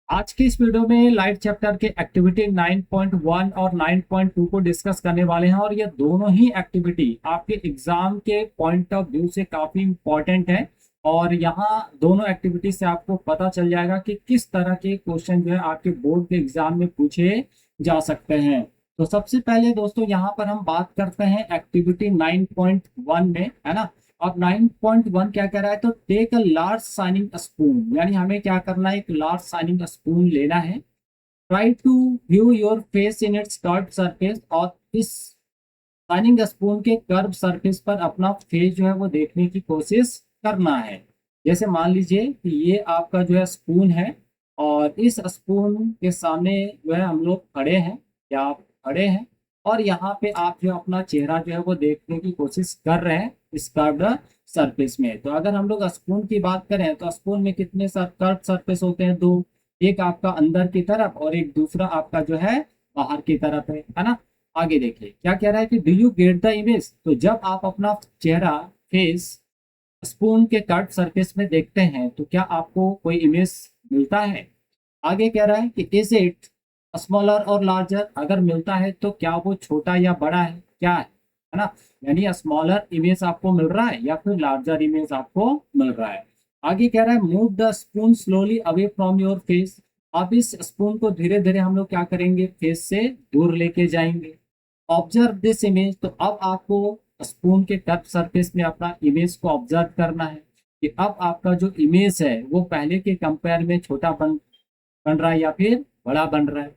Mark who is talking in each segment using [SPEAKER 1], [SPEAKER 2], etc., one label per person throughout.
[SPEAKER 1] आज के इस वीडियो में लाइट चैप्टर के एक्टिविटी 9.1 और 9.2 को डिस्कस करने वाले हैं और ये दोनों ही एक्टिविटी आपके एग्जाम के पॉइंट ऑफ व्यू से काफी इंपॉर्टेंट है। और यहाँ दोनों एक्टिविटी से आपको पता चल जाएगा कि किस तरह के क्वेश्चन जो है आपके बोर्ड के एग्जाम में पूछे जा सकते हैं। तो सबसे पहले दोस्तों यहाँ पर हम बात करते हैं एक्टिविटी 9.1 में, है ना। अब 9.1 क्या कह रहा है, तो take a large shining spoon, यानी हमें क्या करना है, एक लार्ज शाइनिंग स्पून लेना है। Try to view your face in its curve surface, और इस शाइनिंग स्पून के कर्व सरफेस पर अपना फेस जो है वो देखने की कोशिश करना है। जैसे मान लीजिए कि ये आपका जो है स्पून है और इस स्पून के सामने जो है हम लोग खड़े हैं, या आप खड़े हैं, और यहाँ पे आप जो अपना चेहरा जो है वो देखने की कोशिश कर रहे हैं इस कर्व्ड सरफेस में। तो अगर हम लोग स्पून की बात करें तो स्पून में कितने कर्व सरफेस होते हैं, दो। एक आपका अंदर की तरफ और एक दूसरा आपका जो है बाहर की तरफ है ना। आगे देखिए क्या कह रहा है कि do you get the image. तो जब आप अपना चेहरा, फेस, स्पून के कर्व सरफेस में देखते हैं तो क्या आपको कोई इमेज मिलता है। आगे कह रहा है कि इज इट स्मॉलर और लार्जर, अगर मिलता है तो क्या वो छोटा या बड़ा है, क्या है ना। यानी स्मॉलर इमेज आपको मिल रहा है या फिर लार्जर इमेज आपको मिल रहा है। आगे कह रहा है move the spoon slowly away from your face. अब इस स्पून को धीरे धीरे हम लोग क्या करेंगे, फेस से दूर लेके जाएंगे। ऑब्जर्व दिस इमेज, तो अब आपको स्पून के टच सरफेस में अपना इमेज को ऑब्जर्व करना है कि अब आपका जो इमेज है वो पहले के कंपेयर में छोटा बन बन रहा है या फिर बड़ा बन रहा है।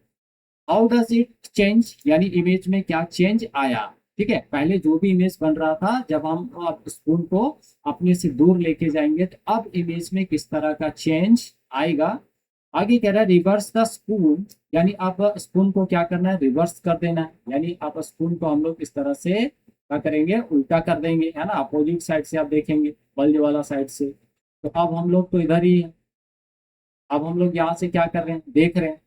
[SPEAKER 1] हाउ डज इट चेंज, यानी इमेज में क्या चेंज आया। ठीक है, पहले जो भी इमेज बन रहा था, जब हम स्पून को अपने से दूर लेके जाएंगे तो अब इमेज में किस तरह का चेंज आएगा। आगे कह रहा है रिवर्स द स्पून, यानी आप स्पून को क्या करना है, रिवर्स कर देना है। यानी आप स्पून को हम लोग इस तरह से क्या करेंगे, उल्टा कर देंगे, है ना। अपोजिट साइड से आप देखेंगे, बल्ज वाला साइड से। तो अब हम लोग तो इधर ही है, अब हम लोग यहाँ से क्या कर रहे हैं, देख रहे हैं।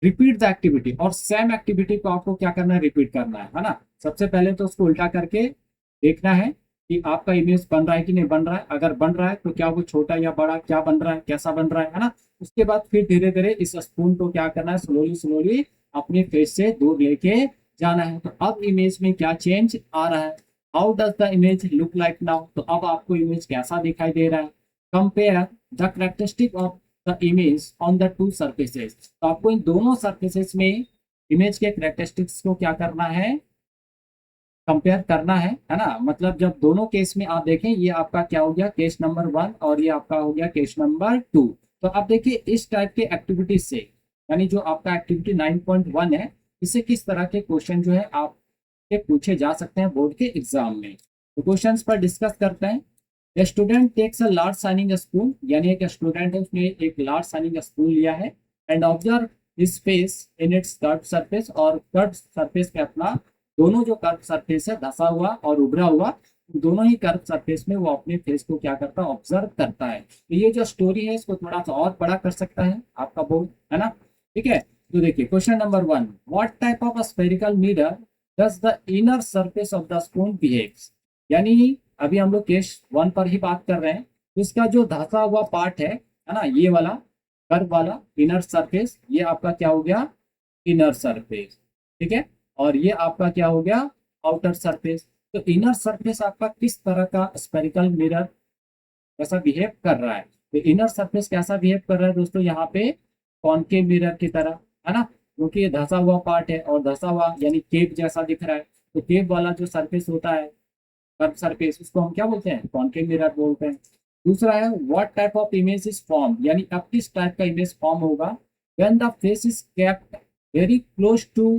[SPEAKER 1] रिपीट द एक्टिविटी, और सेम एक्टिविटी को आपको क्या करना है, रिपीट करना है ना। सबसे पहले तो उसको उल्टा करके देखना है कि आपका इमेज बन रहा है कि नहीं बन रहा है। अगर बन रहा है तो क्या वो छोटा या बड़ा, क्या बन रहा है, कैसा बन रहा है ना। उसके बाद फिर धीरे धीरे इस स्पून को क्या करना है, स्लोली स्लोली अपने फेस से दूर लेके जाना है। तो अब इमेज में क्या चेंज आ रहा है। How does the image look like now, तो अब आपको इमेज कैसा दिखाई दे रहा है। Compare the characteristic of the image on the two surfaces, तो आपको इन दोनों सरफेसेस में इमेज के करेक्टरिस्टिक्स को क्या करना है, कंपेयर करना है ना। मतलब जब दोनों केस में आप देखें, ये आपका क्या हो गया, केस नंबर 1, और ये आपका हो गया केस नंबर 2। तो अब देखिए इस टाइप के एक्टिविटीज से, यानी जो आपका एक्टिविटी 9.1 है, इससे किस तरह के क्वेश्चन जो है आपके पूछे जा सकते हैं बोर्ड के एग्जाम में। तो क्वेश्चन पर डिस्कस करते हैं। Student takes a large shining spoon, यानी एक स्टूडेंट है, उसने एक लार्ज शाइनिंग स्पून लिया है। And observe his face in its curve surface, और कर्व सरफेस पे अपना दोनों जो कर्व सरफेस है, धसा हुआ और उभरा हुआ, दोनों ही कर्व सरफेस में वो अपने फेस को क्या करता है, ऑब्जर्व करता है। तो ये जो स्टोरी है इसको थोड़ा सा और बड़ा कर सकता है आपका बोर्ड, है ना। ठीक है, तो देखिए question number 1, what type of spherical mirror does the inner surface of the spoon behaves. यानी अभी हम लोग केस 1 पर ही बात कर रहे हैं, तो इसका जो धसा हुआ पार्ट है ना, ये वाला कर्व वाला इनर सरफेस, ये आपका क्या हो गया, इनर सरफेस। ठीक है, और ये आपका क्या हो गया, आउटर सरफेस। तो इनर सरफेस आपका किस तरह का स्पेरिकल मिरर कैसा बिहेव कर रहा है। तो इनर सरफेस कैसा बिहेव कर रहा है दोस्तों, यहाँ पे कॉनकेव मिरर की तरह, है ना। क्योंकि ये धसा हुआ पार्ट है और धसा हुआ यानी केव जैसा दिख रहा है। तो केव वाला जो सरफेस होता है, कर्व सरफेस, उसको हम क्या बोलते हैं, कॉनकेव मिरर बोलते हैं। दूसरा है what type of image is form, यानी अब किस टाइप का इमेज फॉर्म होगा when the face is kept very close to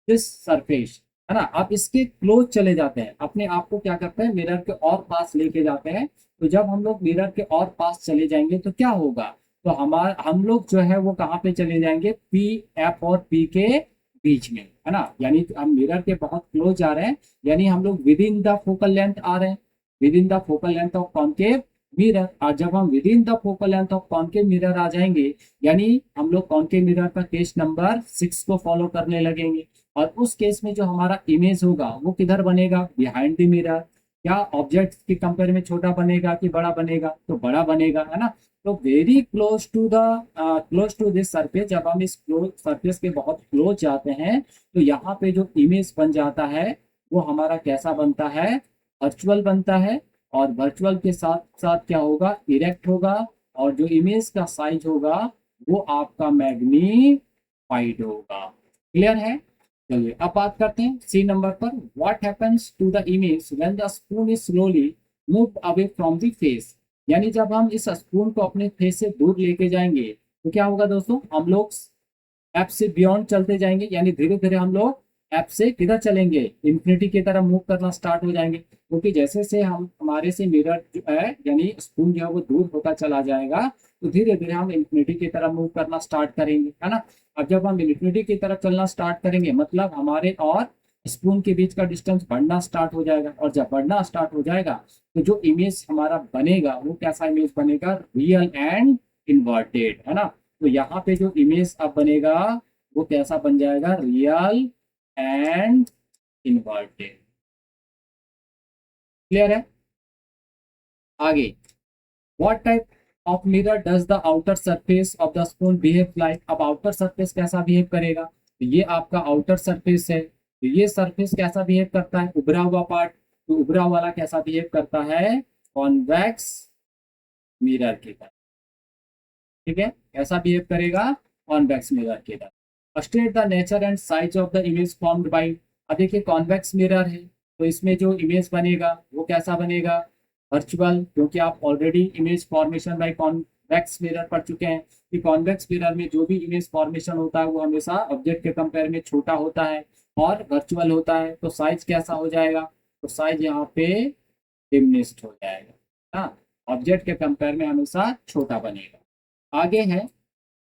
[SPEAKER 1] this surface, है ना। आप इसके क्लोज चले जाते हैं, अपने आप को क्या करते हैं, मिरर के और पास लेके जाते हैं। तो जब हम लोग मिरर के और पास चले जाएंगे तो क्या होगा, तो हम लोग जो है वो कहाँ पे चले जाएंगे, पी, एफ और पी के बीच में, है ना। यानी हम मिरर के बहुत क्लोज आ रहे हैं, यानी हम लोग within the focal length आ रहे हैं, within the focal length of concave mirror. और जब हम within the focal length of concave mirror आ जाएंगे, यानी हम लोग कॉनकेव मिरर का केस नंबर 6 को फॉलो करने लगेंगे। और उस केस में जो हमारा इमेज होगा वो किधर बनेगा, बिहाइंड द मिरर। क्या ऑब्जेक्ट के कंपेयर में छोटा बनेगा कि बड़ा बनेगा, तो बड़ा बनेगा, है ना। तो very close to this surface, जब हम इस सरफेस के बहुत क्लोज जाते हैं तो यहाँ पे जो इमेज बन जाता है वो हमारा कैसा बनता है, वर्चुअल बनता है। और वर्चुअल के साथ साथ क्या होगा, इरेक्ट होगा। और जो इमेज का साइज होगा वो आपका मैग्नीफाइड होगा। क्लियर है? चलिए अब बात करते हैं सी नंबर पर। What happens to the image when the spoon is slowly move away from the face. यानी जब हम इस स्पून को अपने फेस से दूर लेके जाएंगे तो क्या होगा दोस्तों, हम लोग ऐप से बियॉन्ड चलते जाएंगे, यानी धीरे धीरे हम लोग ऐप से किधर चलेंगे, इंफिनिटी की तरफ मूव करना स्टार्ट हो जाएंगे। क्योंकि जैसे से हम हमारे से मिरर जो है यानी स्पून जो है वो दूर होता चला जाएगा तो धीरे धीरे हम इंफिनिटी की तरफ मूव करना स्टार्ट करेंगे, है ना। अब जब हम इंफिनिटी की तरफ चलना स्टार्ट करेंगे मतलब हमारे और स्पून के बीच का डिस्टेंस बढ़ना स्टार्ट हो जाएगा। और जब बढ़ना स्टार्ट हो जाएगा तो जो इमेज हमारा बनेगा वो कैसा इमेज बनेगा, रियल एंड इन्वर्टेड, है ना। तो यहाँ पे जो इमेज अब बनेगा वो कैसा बन जाएगा, रियल एंड इन्वर्टेड। क्लियर है? आगे, what type of mirror does the outer surface of the spoon behave like. अब आउटर सरफेस कैसा बिहेव करेगा, तो ये आपका आउटर सरफेस है। तो ये सरफेस कैसा बिहेव करता है, उभरा हुआ पार्ट। तो उभरा वाला कैसा बिहेव करता है, कॉन्वेक्स मिरर की तरह। ठीक है, कैसा बिहेव करेगा, कॉन्वेक्स मिरर की तरह। State the nature and size of the image formed by. अब देखिए कॉन्वेक्स मिरर है तो इसमें जो इमेज बनेगा वो कैसा बनेगा, वर्चुअल, क्योंकि आप already image formation by convex mirror पढ़ चुके हैं कि कॉन्वेक्स मिरर में जो भी इमेज फॉर्मेशन होता है वो हमेशा ऑब्जेक्ट के कंपेयर में छोटा होता है और वर्चुअल होता है। तो साइज कैसा हो जाएगा, तो साइज यहाँ पे डिमिनिश्ड हो जाएगा, हाँ, ऑब्जेक्ट के कंपेयर में हमेशा छोटा बनेगा। आगे है,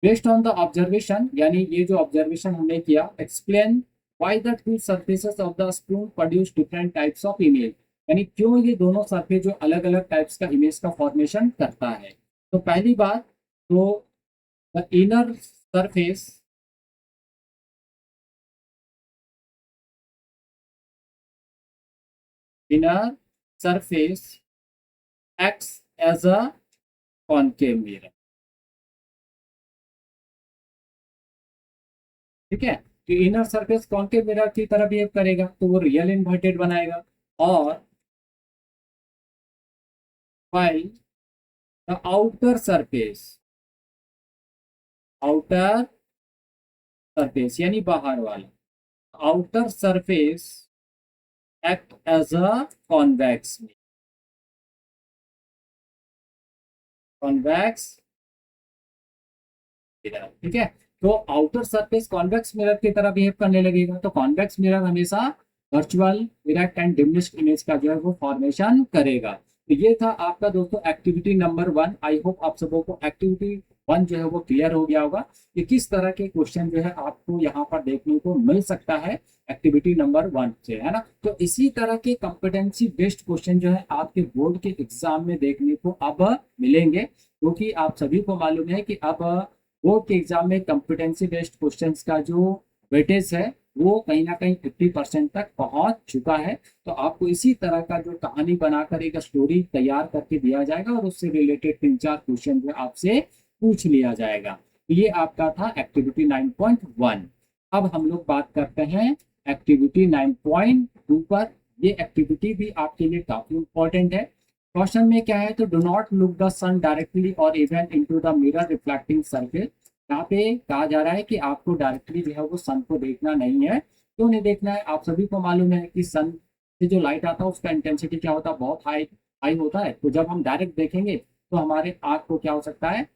[SPEAKER 1] बेस्ड ऑन द ऑब्जर्वेशन, यानी ये जो ऑब्जर्वेशन हमने किया, explain why the two surfaces of the spoon produce different types of image. यानी क्यों ये दोनों सरफेस जो अलग अलग टाइप्स का इमेज का फॉर्मेशन करता है। तो पहली बात, तो the inner surface inner surface acts as a concave mirror. ठीक है, तो इनर सरफेस कॉनकेव मिरर की तरह बिहेव करेगा तो वो रियल इन्वर्टेड बनाएगा। और while the आउटर सरफेस यानी बाहर वाला outer surface act as a convex convex mirror. ठीक है, तो आउटर सरफेस कॉन्वेक्स मिरर की तरह बिहेव करने लगेगा। तो कॉन्वेक्स मिरर हमेशा virtual, erect and diminished image का जो है वो फॉर्मेशन करेगा। तो ये था आपका दोस्तों एक्टिविटी नंबर 1। आई होप आप सबों को एक्टिविटी 1 जो है वो क्लियर हो गया होगा कि किस तरह के क्वेश्चन जो है आपको यहाँ पर देखने को मिल सकता है एक्टिविटी नंबर 1 से, है ना। तो इसी तरह के कॉम्पिटेंसी बेस्ड क्वेश्चन जो है आपके बोर्ड के एग्जाम में देखने को अब मिलेंगे, क्योंकि आप सभी को मालूम है कि अब बोर्ड के एग्जाम में कॉम्पिटेंसी बेस्ड क्वेश्चंस का जो वेटेज है वो कहीं ना कहीं 50% तक पहुंच चुका है। तो आपको इसी तरह का जो कहानी बनाकर एक स्टोरी तैयार करके दिया जाएगा और उससे रिलेटेड 3-4 क्वेश्चन जो आपसे पूछ लिया जाएगा। तो ये आपका था एक्टिविटी 9.1। अब हम लोग बात करते हैं एक्टिविटी 9.2 पर। ये एक्टिविटी भी आपके लिए काफी इंपॉर्टेंट है। क्वेश्चन में क्या है, तो do not look the sun directly और even into the mirror reflecting surface. यहाँ पे कहा जा रहा है कि आपको डायरेक्टली जो है वो सन को देखना नहीं है। क्यों नहीं देखना है, आप सभी को मालूम है कि सन से जो लाइट आता है उसका इंटेंसिटी क्या होता है, बहुत हाई हाई होता है। तो जब हम डायरेक्ट देखेंगे तो हमारे आंख को क्या हो सकता है,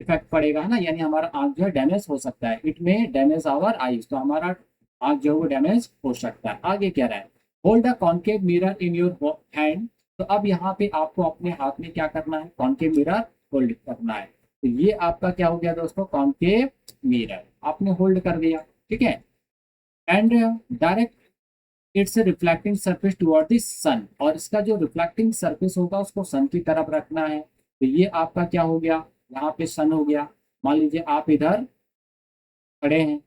[SPEAKER 1] इफेक्ट पड़ेगा, है ना, यानी हमारा आंख जो है डैमेज हो सकता है। इट में डैमेज आवर आईज, तो हमारा आंख जो है वो डैमेज हो सकता है। आगे क्या रहा है, hold the concave mirror in your hand. तो अब यहाँ पे आपको अपने हाथ में क्या करना है, कॉन्केव मिरर होल्ड करना है। तो ये आपका क्या हो गया दोस्तों, कॉन्केव मिरर आपने होल्ड कर दिया। ठीक है, and direct its reflecting surface toward the sun. और इसका जो रिफ्लेक्टिंग सरफेस होगा उसको सन की तरफ रखना है। तो ये आपका क्या हो गया, यहाँ पे सन हो गया। मान लीजिए आप इधर खड़े हैं,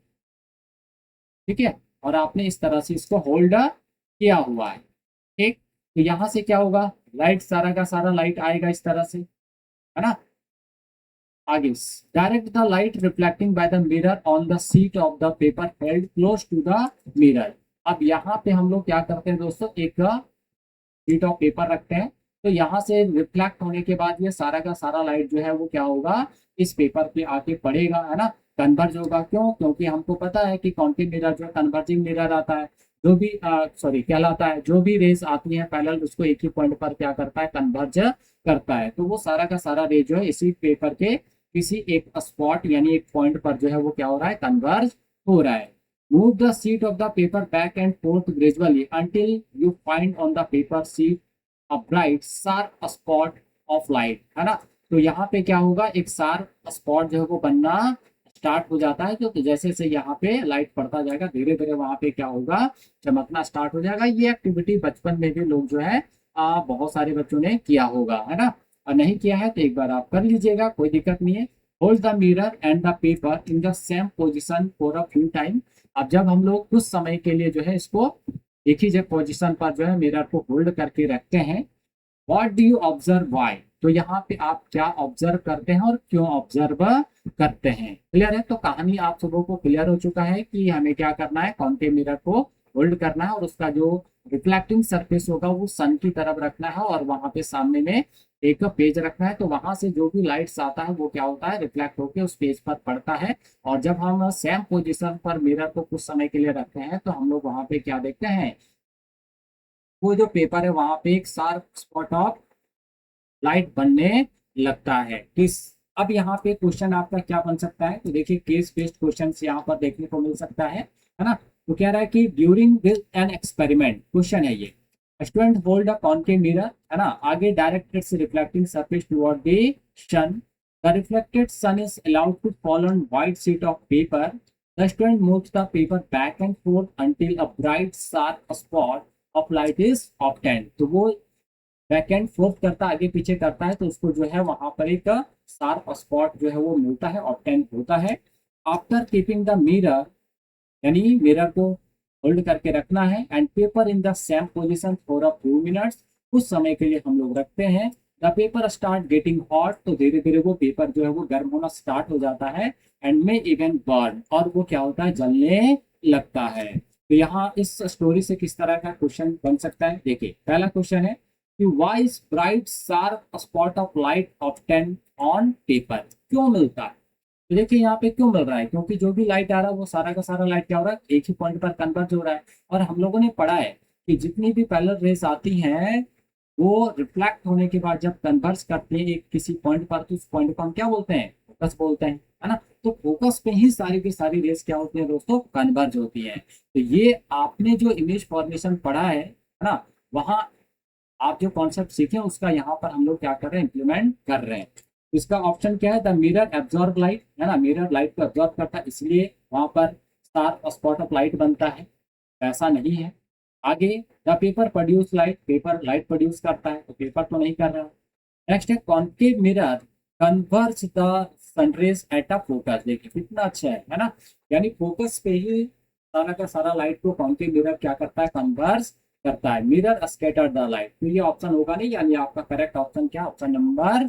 [SPEAKER 1] ठीक है, और आपने इस तरह से इसको होल्ड किया हुआ है। ठीक, तो यहाँ से क्या होगा, लाइट सारा का सारा लाइट आएगा इस तरह से, है ना। आगे, direct the light reflecting by the mirror on the sheet of the paper held close to the mirror. अब यहाँ पे हम लोग क्या करते हैं दोस्तों, एक शीट ऑफ पेपर रखते हैं, तो यहाँ से रिफ्लेक्ट होने के बाद ये सारा का सारा लाइट जो है वो क्या होगा, इस पेपर पे आके पड़ेगा, है ना, कन्वर्ज होगा। क्यों? क्योंकि हमको पता है कि कॉन्केव मिरर जो है कन्वर्जिंग मिरर आता है, जो भी सॉरी कहलाता है, जो भी रेज आती है पैरेलल उसको एक ही पॉइंट पर क्या करता है, कन्वर्ज करता है। तो वो सारा का सारा रे जो है इसी पेपर के किसी एक स्पॉट यानी एक पॉइंट पर जो है वो क्या हो रहा है, कन्वर्ज हो रहा है। Move the sheet of the paper back and fourth gradually until you find on the paper sheet a bright sharp spot of light, है ना। तो यहाँ पे क्या होगा, एक शार्प स्पॉट जो है वो बनना स्टार्ट हो जाता है। तो जैसे जैसे यहाँ पे लाइट पड़ता जाएगा धीरे धीरे वहां पे क्या होगा, चमकना स्टार्ट हो जाएगा। ये एक्टिविटी बचपन में भी लोग जो है बहुत सारे बच्चों ने किया होगा, है ना। और नहीं किया है तो एक बार आप कर लीजिएगा, कोई दिक्कत नहीं है। Hold the mirror and the paper in the same position for a few time. अब जब हम लोग कुछ समय के लिए जो है इसको एक ही पोजिशन पर जो है मिरर को होल्ड करके रखते हैं, what do you observe why, तो यहाँ पे आप क्या ऑब्जर्व करते हैं और क्यों ऑब्जर्व करते हैं। क्लियर है? तो कहानी आप सबों को क्लियर हो चुका है कि हमें क्या करना है, कॉन्केव मिरर को होल्ड करना है और उसका जो रिफ्लेक्टिंग सरफेस होगा वो सन की तरफ रखना है और वहां पे सामने में एक पेज रखना है। तो वहां से जो भी लाइट्स आता है वो क्या होता है, रिफ्लेक्ट होकर उस पेज पर पड़ता है। और जब हम सेम पोजिशन पर मिरर को कुछ समय के लिए रखते हैं तो हम लोग वहां पे क्या देखते हैं, वो जो पेपर है वहां पे एक शार्प स्पॉट ऑफ लाइट बनने लगता है। किस, अब यहाँ पे क्वेश्चन आपका क्या बन सकता है, तो देखिए केस बेस्ड क्वेश्चन यहाँ पर देखने को मिल सकता है ना। तो कह रहा है कि during this an experiment, question है ये, student hold a concave mirror, है ना, आगे direct its reflecting surface toward the sun, the reflected sun is allowed to fall on white sheet of paper, the student moves the paper back and forth until a bright sharp spot of light is obtained. तो वो back and fourth करता है, आगे पीछे करता है, तो उसको जो है वहां पर एक शार्प स्पॉट जो है वो मिलता है, ऑब्टेन होता है। आफ्टर कीपिंग द मिरर, यानी मिरर को होल्ड करके रखना है, and paper in the same position for a few minutes, कुछ समय के लिए हम लोग रखते हैं। The paper start getting hot, तो धीरे धीरे वो पेपर जो है वो गर्म होना स्टार्ट हो जाता है, एंड मे इवन बर्न, और वो क्या होता है, जलने लगता है। तो यहाँ इस स्टोरी से किस तरह का क्वेश्चन बन सकता है, देखिए पहला क्वेश्चन है कि why is bright sharp spot of light obtained on paper, क्यों मिलता है। तो देखिए यहाँ पे क्यों मिल रहा है, क्योंकि जो भी लाइट आ रहा है वो सारा का सारा लाइट क्या हो रहा है, एक ही पॉइंट पर कन्वर्ज हो रहा है। और हम लोगों ने पढ़ा है कि जितनी भी पैरेलल रेस आती हैं वो रिफ्लेक्ट होने के बाद जब कन्वर्ज करते हैं एक किसी पॉइंट पर, तो उस पॉइंट को हम क्या बोलते हैं, फोकस बोलते हैं, है ना। तो फोकस पे ही सारी की सारी रेस क्या होती है दोस्तों, कन्वर्ज होती है। तो ये आपने जो इमेज फॉर्मेशन पढ़ा है ना, वहां आप जो कॉन्सेप्ट सीखे उसका यहाँ पर हम लोग क्या कर रहे हैं, इंप्लीमेंट कर रहे हैं। इसका ऑप्शन क्या है, द मिरर एब्जॉर्ब लाइट, है ना, मिरर लाइट को एब्जॉर्ब करता है इसलिए वहां पर शार्प स्पॉट ऑफ लाइट बनता है, ऐसा नहीं है। आगे, the paper produce light, paper light produce करता है, तो पेपर तो नहीं कर रहा है। नेक्स्ट है concave mirror converge the sun rays at a focus, देखिए कितना अच्छा है ना, यानी फोकस पे ही सारा का सारा लाइट को कॉन्केव मिरर क्या करता है, कन्वर्ज करता है। मिरर स्कैटर द लाइट, तो ये ऑप्शन होगा नहीं, यानी आपका करेक्ट ऑप्शन क्या, ऑप्शन नंबर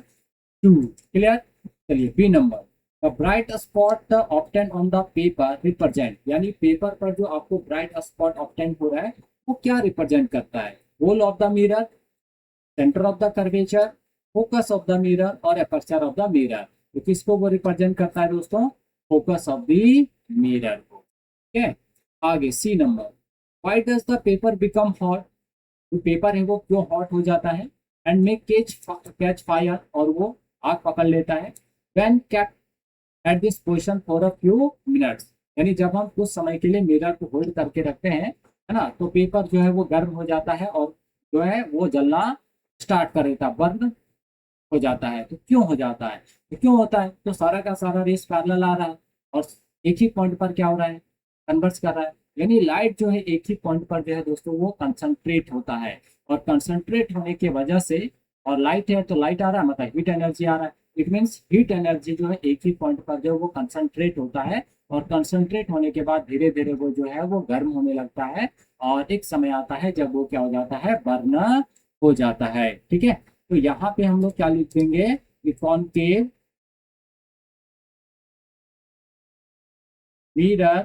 [SPEAKER 1] 2। क्लियर? चलिए B number, the bright spot obtain on the paper represent, यानी पेपर पर जो आपको ब्राइट स्पॉट ऑब्टेन हो रहा है वो क्या रिप्रेजेंट करता है, hole of the mirror, centre of the curvature, focus of the mirror और अपर्चर ऑफ द मिरर। तो किसको वो रिप्रेजेंट करता है दोस्तों, फोकस ऑफ द मिरर को। ठीक है, आगे C number, why does the paper become hot, जो पेपर है वो क्यों हॉट हो जाता है, एंड मे कैच फायर, और वो आग पकड़ लेता है, when kept at this position for a few minutes, यानी जब हम कुछ समय के लिए मिरर को होल्ड करके रखते हैं, है ना, तो पेपर जो है वो गर्म हो जाता है और जो है वो जलना स्टार्ट कर देता है, बर्न हो जाता है। तो क्यों हो जाता है, तो क्यों होता है, तो सारा का सारा रेस पैरेलल आ रहा है और एक ही पॉइंट पर क्या हो रहा है, कन्वर्स कर रहा है, यानी लाइट जो है एक ही पॉइंट पर जो है दोस्तों वो कंसंट्रेट होता है, और कंसंट्रेट होने की वजह से, और लाइट है तो लाइट आ रहा है मतलब हीट एनर्जी आ रहा है, इट मीन्स हीट एनर्जी जो है एक ही पॉइंट पर जो वो कंसंट्रेट होता है, और कंसंट्रेट होने के बाद धीरे धीरे वो जो है वो गर्म होने लगता है, और एक समय आता है जब वो क्या हो जाता है, बर्न हो जाता है। ठीक है, तो यहाँ पे हम लोग क्या लिख देंगे कि concave mirror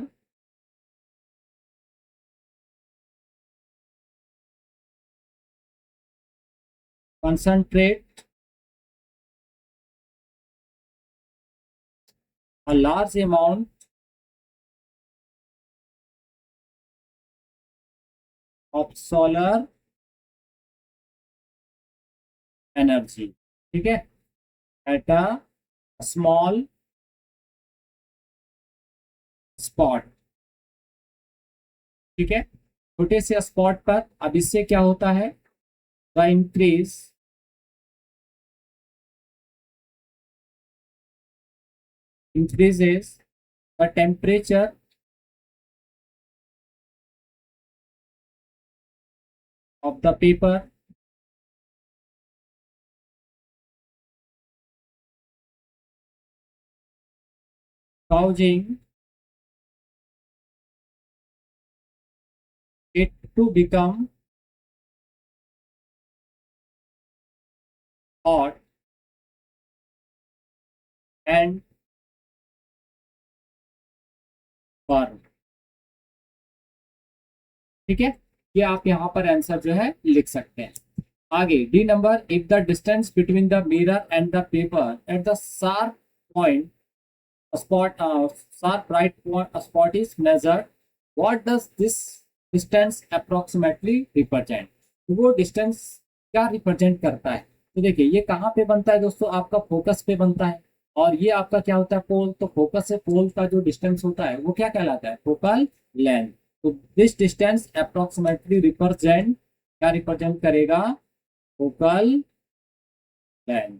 [SPEAKER 1] concentrate a large amount of solar energy, ठीक है, at a small spot, ठीक है, छोटे से स्पॉट पर। अब इससे क्या होता है, the increases the temperature of the paper causing it to become hot and burn, ठीक है। ये आप यहाँ पर आंसर जो है लिख सकते हैं। आगे D number, if the distance between the mirror and the paper at the sharp point spot sharp right spot is measured, what does this distance approximately represent? तो वो डिस्टेंस क्या रिप्रेजेंट करता है? तो देखिए ये कहाँ पे बनता है दोस्तों, आपका फोकस पे बनता है, और ये आपका क्या होता है, पोल। तो फोकस से पोल का जो डिस्टेंस होता है वो क्या कहलाता है, फोकल लेंथ। तो दिस डिस्टेंस अप्रोक्सीमेटली रिप्रेजेंट, क्या रिप्रेजेंट करेगा, focal length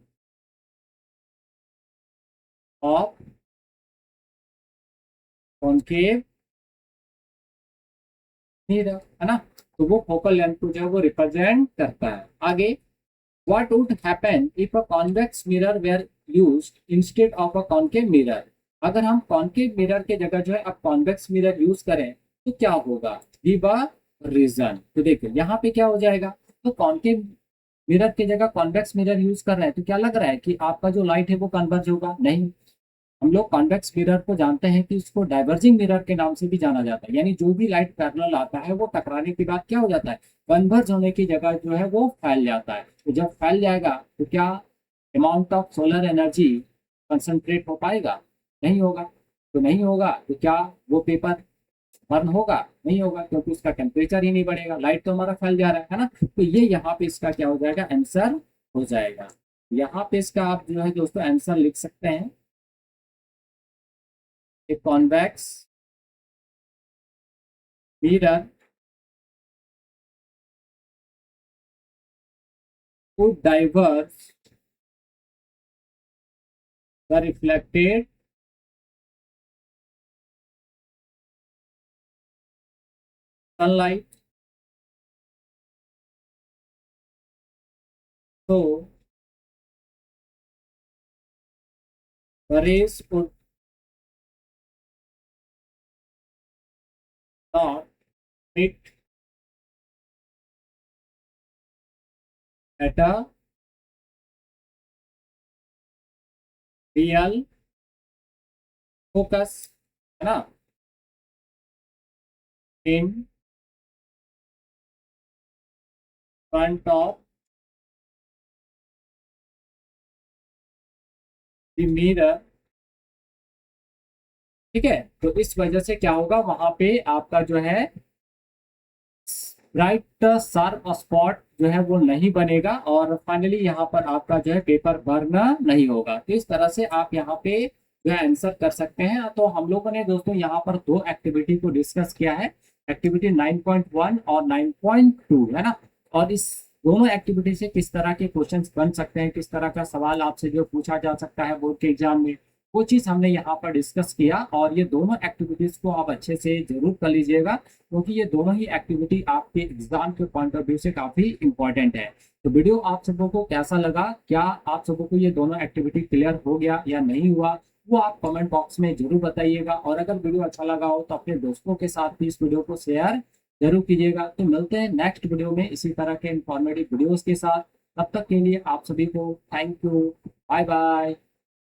[SPEAKER 1] of concave mirror, है ना। तो वो फोकल लेंथ को जो है वो रिप्रेजेंट करता है। आगे, what would happen if a convex mirror were used instead of a concave mirror? अगर हम कॉनकेव मिरर के जगह जो है अब कॉन्वेक्स मिरर यूज करें तो क्या होगा, गिव अ रीजन। तो देखिए यहाँ पे क्या हो जाएगा, तो कॉनकेव मिरर की जगह कॉन्वेक्स मिरर यूज कर रहे हैं तो क्या लग रहा है कि आपका जो लाइट है वो कन्वर्ज होगा, नहीं। हम लोग कॉन्वेक्स मिरर को जानते हैं कि इसको डाइवर्जिंग मिरर के नाम से भी जाना जाता है, यानी जो भी लाइट पैरेलल आता है वो टकराने के बाद क्या हो जाता है, कन्वर्ज होने की जगह जो है वो फैल जाता है। तो जब फैल जाएगा तो क्या amount of solar energy concentrate हो पाएगा, नहीं होगा। तो नहीं होगा तो क्या वो पेपर बर्न होगा, नहीं होगा, क्योंकि उसका टेम्परेचर ही नहीं बढ़ेगा, लाइट तो हमारा फैल जा रहा है ना। तो ये यहाँ पे इसका क्या हो जाएगा, आंसर हो जाएगा। यहाँ पे इसका आप जो है दोस्तों आंसर लिख सकते हैं, a convex mirror would diverge the reflected sunlight, so the rays would not hit at a real focus, है ना, in front of the mirror, ठीक है। तो इस वजह से क्या होगा, वहां पे आपका जो है ब्राइट शार्प स्पॉट जो है वो नहीं बनेगा, और फाइनली यहाँ पर आपका जो है पेपर बर्न नहीं होगा। तो इस तरह से आप यहाँ पे जो है आंसर कर सकते हैं। तो हम लोगों ने दोस्तों यहाँ पर दो एक्टिविटी को डिस्कस किया है, एक्टिविटी 9.1 और 9.2, है ना। और इस दोनों एक्टिविटी से किस तरह के क्वेश्चंस बन सकते हैं, किस तरह का सवाल आपसे जो पूछा जा सकता है बोर्ड के एग्जाम में, वो चीज़ हमने यहाँ पर डिस्कस किया। और ये दोनों एक्टिविटीज़ को आप अच्छे से जरूर कर लीजिएगा, क्योंकि ये दोनों ही एक्टिविटी आपके एग्जाम के पॉइंट ऑफ व्यू से काफ़ी इंपॉर्टेंट है। तो वीडियो आप सबों को कैसा लगा, क्या आप सबों को ये दोनों एक्टिविटी क्लियर हो गया या नहीं हुआ, वो आप कमेंट बॉक्स में जरूर बताइएगा। और अगर वीडियो अच्छा लगा हो तो अपने दोस्तों के साथ भी इस वीडियो को शेयर जरूर कीजिएगा। तो मिलते हैं नेक्स्ट वीडियो में इसी तरह के इंफॉर्मेटिव वीडियोस के साथ। तब तक के लिए आप सभी को थैंक यू, बाय बाय।